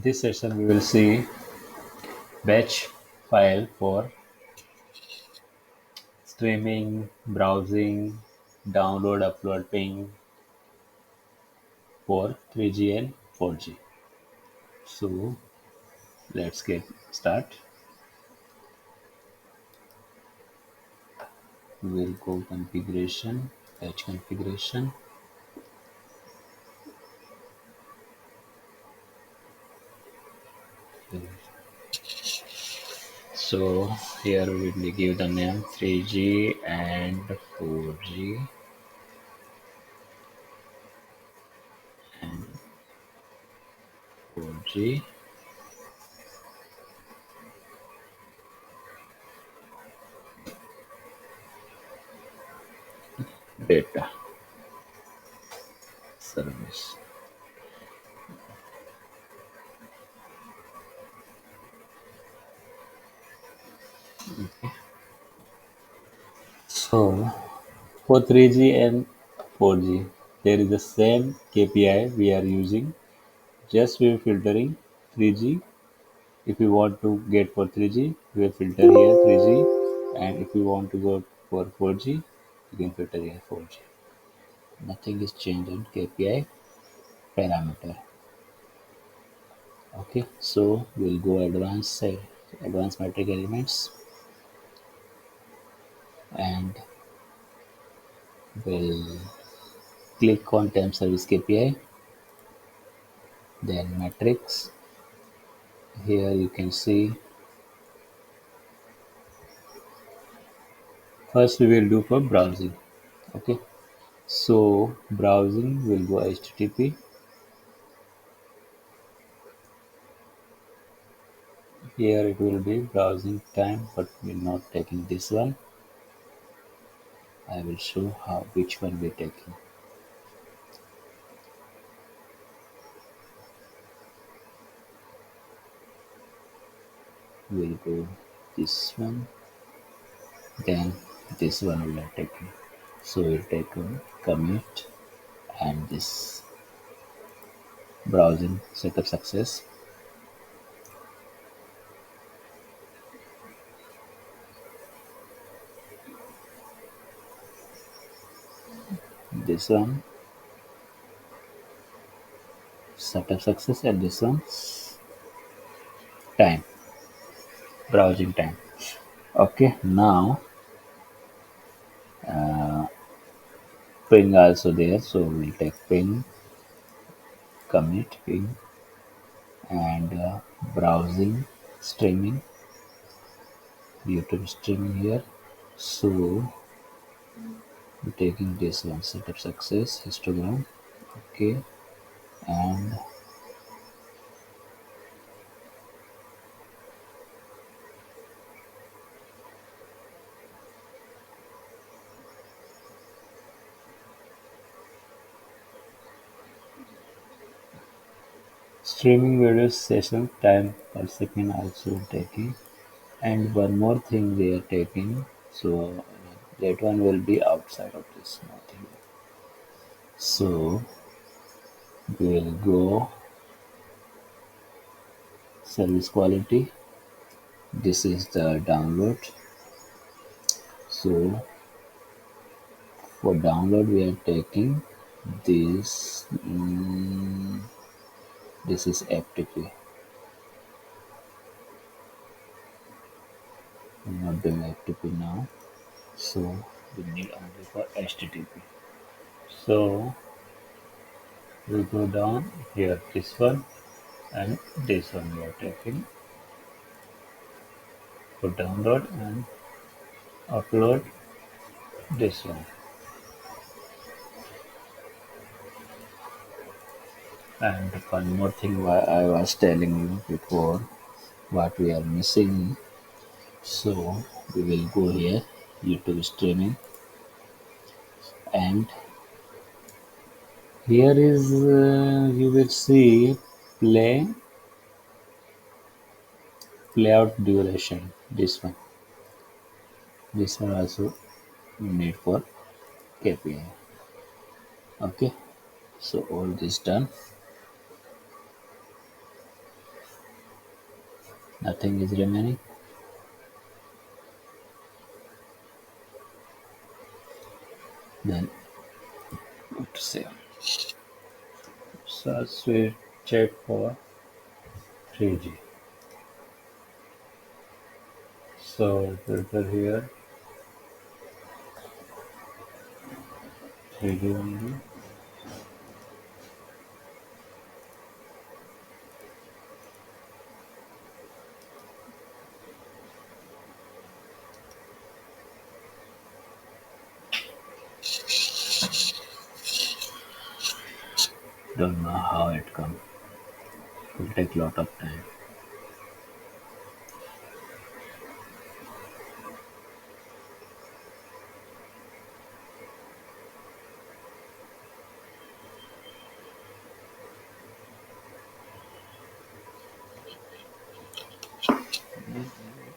this session we will see batch file for streaming, browsing, download, upload, ping for 3G and 4G. So let's get start. We'll go configuration, batch configuration. So here we will give the name 3G and 4G and 4G data service. So for 3G and 4G, there is the same KPI we are using. Just we are filtering 3G. If you want to get for 3G, we will filter here 3G, and if you want to go for 4G, you can filter here 4G. Nothing is changed on KPI parameter. Okay, so we'll go advanced metric elements, and we'll click on Temp service KPI, then metrics. Here you can see first we will do for browsing. Okay, so browsing will go HTTP. Here it will be browsing time, but we're not taking this one. I will show how which one we're taking. We'll go this one, then this one we are taking. So we'll take a commit and this browsing setup success. This one setup success, and this one time, browsing time. Okay, now ping also there, so we'll take ping, commit ping, and browsing streaming, YouTube streaming here. So we're taking this one setup success histogram. Okay, and streaming video session time per second also taking, and one more thing we are taking, so that one will be outside of this, nothing. So we'll go service quality. This is the download. So for download we are taking this. This is FTP. I'm not doing FTP now. So we need only for HTTP. So we go down here, this one and this one we are taking for download, and upload this one. And one more thing why I was telling you before what we are missing. So we will go here, YouTube streaming, and here is you will see play playout duration. This one also need for KPI. Okay, so all this done. Nothing is remaining. Then what to say? Search we check for 3G. So filter here 3G only. Don't know how it comes. Will take lot of time.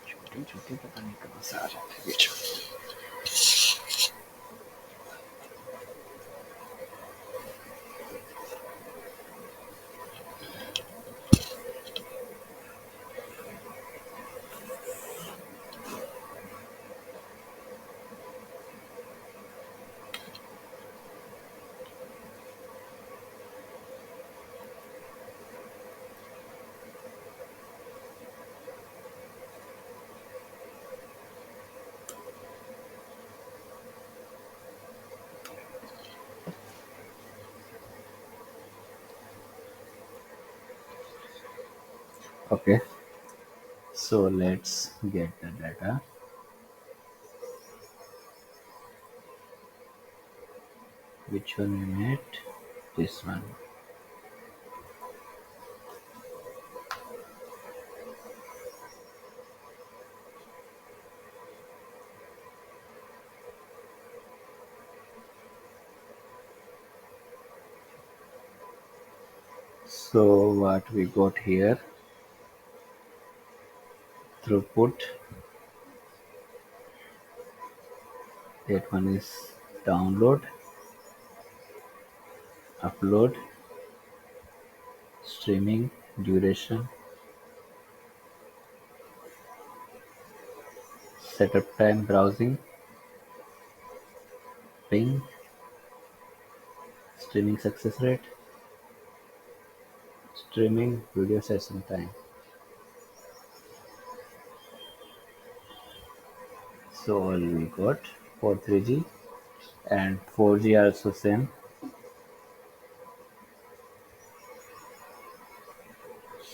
छोटी छोटी पता नहीं कहाँ से आ जाते हैं बीच में. Okay, so let's get the data. Which one we made? This one. So what we got here? Throughput. That one is download, upload, streaming, duration, setup time, browsing, ping, streaming success rate, streaming video session time. So all we got for 3G and 4G also same.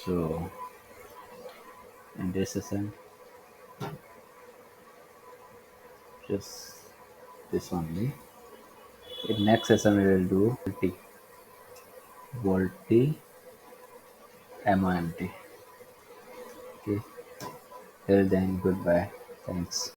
So in this session, just this only. In next session we will do VoLTE, MIMT. Okay. Till then, goodbye. Thanks.